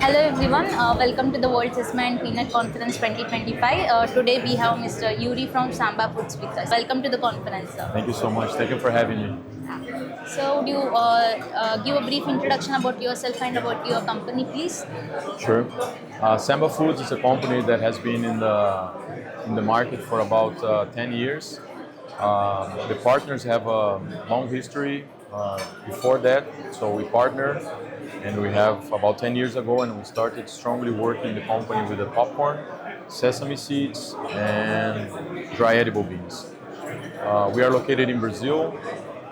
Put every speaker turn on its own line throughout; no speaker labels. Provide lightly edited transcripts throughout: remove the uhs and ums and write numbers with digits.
Hello everyone, welcome to the World Sesame and Peanut Conference 2025. Today we have Mr. Iuri from Samba Foods with us. Welcome to the conference, sir.
Thank you so much. Thank you for having me.
So, would you give a brief introduction about yourself and about your company, please?
Sure. Samba Foods is a company that has been in the market for about 10 years. The partners have a long history before that, so we partnered, and we have about 10 years ago, and we started strongly working the company with the popcorn, sesame seeds, and dry edible beans. We are located in Brazil.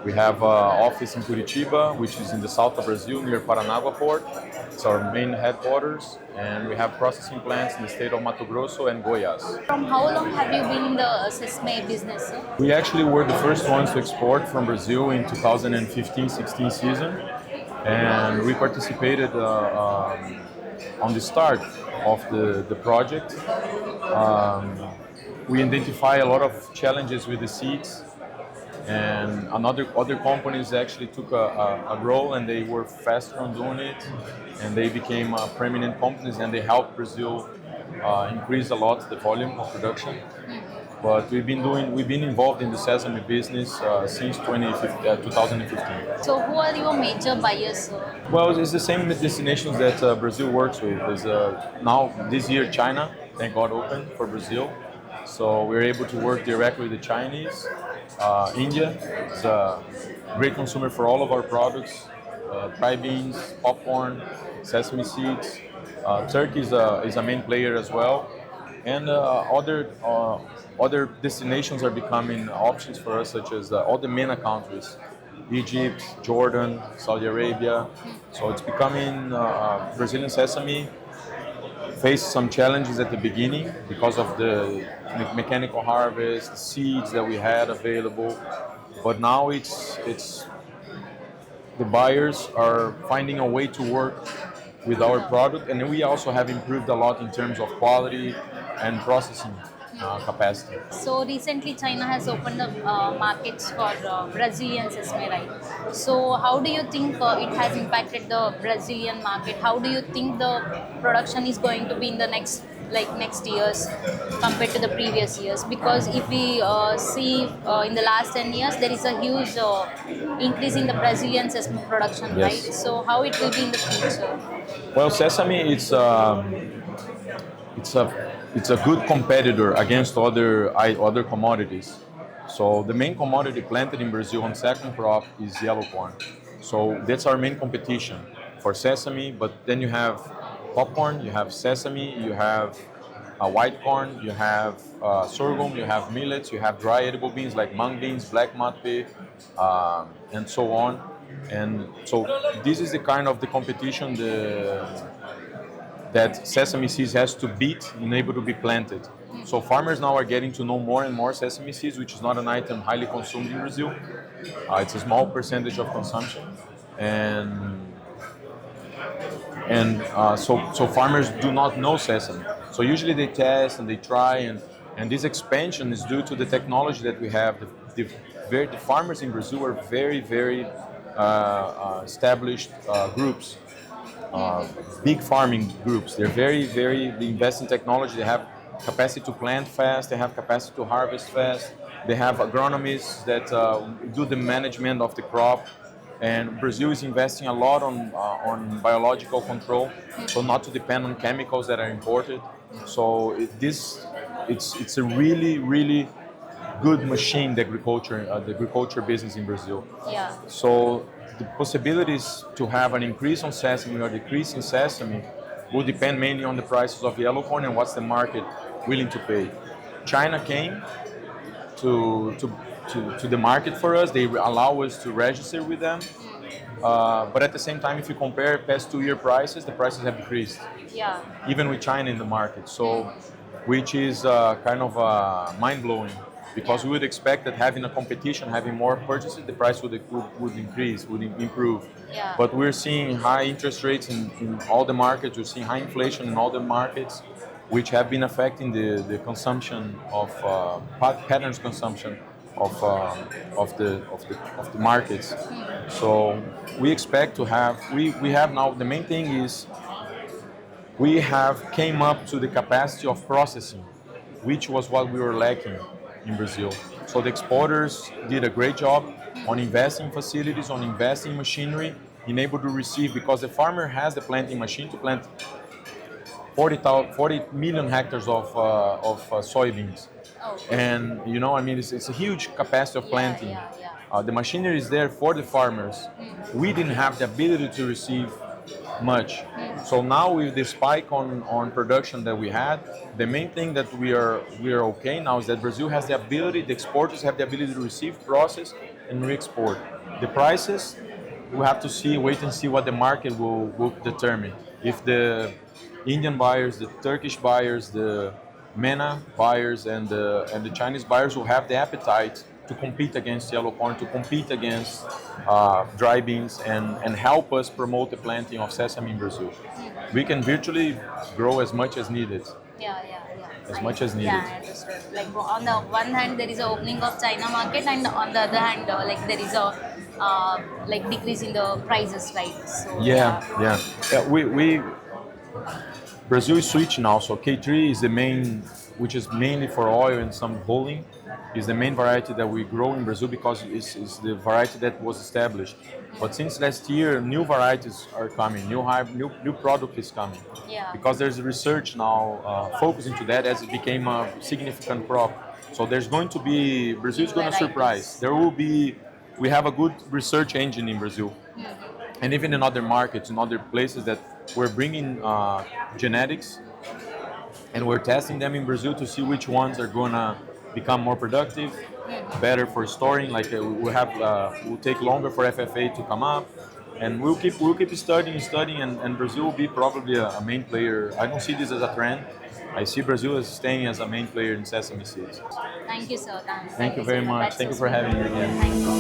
We have an office in Curitiba, which is in the south of Brazil, near Paranaguá port. It's our main headquarters, and we have processing plants in the state of Mato Grosso and Goiás.
From how long have you been in the Sesame business, sir?
We actually were the first ones to export from Brazil in 2015-16 season, and we participated on the start of the project. We identify a lot of challenges with the seeds, and other companies actually took a role, and they were faster on doing it, and they became prominent companies, and they helped Brazil increase a lot the volume of production. But we've been involved in the sesame business since 2015.
So, who are your major buyers, sir?
Well, it's the same destinations that Brazil works with. There's now this year China, thank God, open for Brazil, so we're able to work directly with the Chinese. India is a great consumer for all of our products: dry beans, popcorn, sesame seeds. Turkey is a main player as well, and other destinations are becoming options for us, such as all the MENA countries: Egypt, Jordan, Saudi Arabia. So it's becoming Brazilian sesame faced some challenges at the beginning because of the mechanical harvest, the seeds that we had available. But now it's the buyers are finding a way to work with our product, and we also have improved a lot in terms of quality and processing capacity.
So recently China has opened up markets for Brazilian sesame, right? So how do you think it has impacted the Brazilian market? How do you think the production is going to be in the next years compared to the previous years? Because if we see in the last 10 years, there is a huge increase in the Brazilian sesame production,
Yes.
right? So how it will be in the future?
Well, sesame it's a good competitor against other commodities. So the main commodity planted in Brazil on second crop is yellow corn. So that's our main competition for sesame. But then you have popcorn, you have sesame, you have white corn, you have sorghum, you have millets, you have dry edible beans like mung beans, black mape, and so on. And so this is the kind of the competition that sesame seeds has to beat in able to be planted. So farmers now are getting to know more and more sesame seeds, which is not an item highly consumed in Brazil. It's a small percentage of consumption, so farmers do not know sesame. So usually they test and they try, and this expansion is due to the technology that we have. The farmers in Brazil are very established groups. Big farming groups. They invest in technology. They have capacity to plant fast. They have capacity to harvest fast. They have agronomists that do the management of the crop. And Brazil is investing a lot on biological control, so not to depend on chemicals that are imported. So it's a really good machine, the agriculture business in Brazil.
Yeah.
So the possibilities to have an increase on sesame or decrease in sesame will depend mainly on the prices of yellow corn and what's the market willing to pay. China came to the market for us. They allow us to register with them. But at the same time, if you compare past 2 year prices, the prices have decreased.
Yeah.
Even with China in the market. So, which is kind of mind-blowing, because we would expect that having a competition, having more purchases, the price would increase, would improve.
Yeah.
But we're seeing high interest rates in all the markets. We're seeing high inflation in all the markets, which have been affecting the consumption of patterns consumption of the markets. So we expect to have we have now, the main thing is we have came up to the capacity of processing, which was what we were lacking in Brazil. So the exporters did a great job on investing in facilities, on investing in machinery, being able to receive, because the farmer has the planting machine to plant 40 million hectares of soybeans.
Oh,
And you know, I mean, it's a huge capacity of
yeah,
planting.
yeah, yeah.
The machinery is there for the farmers. We didn't have the ability to receive much. So now with the spike on production that we had, the main thing that we are okay now is that Brazil has the ability, the exporters have the ability to receive, process, and re-export. The prices, we have to see, wait and see what the market will determine. If the Indian buyers, the Turkish buyers, the MENA buyers, and the Chinese buyers will have the appetite to compete against yellow corn, to compete against dry beans, and help us promote the planting of sesame in Brazil. We can virtually grow as much as needed,
Yeah, yeah, yeah.
as much as needed.
Yeah, I understood. Like on the one hand, there is a opening of China market, and on the other hand, like there is a like decrease in the prices, right? So
Yeah, yeah. Yeah, we Brazil is switching now, so K3 is the main, which is mainly for oil and some hulling, is the main variety that we grow in Brazil because it's the variety that was established. But since last year, new varieties are coming, new product is coming.
Yeah.
Because there's research now focusing to that as it became a significant crop. So there's going to be, Brazil is
New
going to surprise.
varieties.
There will be, we have a good research engine in Brazil and even in other markets, in other places that we're bringing genetics and we're testing them in Brazil to see which ones are gonna become more productive, better for storing. Like we'll take longer for FFA to come up, and we'll keep studying, and Brazil will be probably a main player. I don't see this as a trend. I see Brazil as staying as a main player in sesame seeds.
Thank you, sir.
Thank you
so
very much.
That's
Thank
so
you for
sweet.
having me again.
Thank you.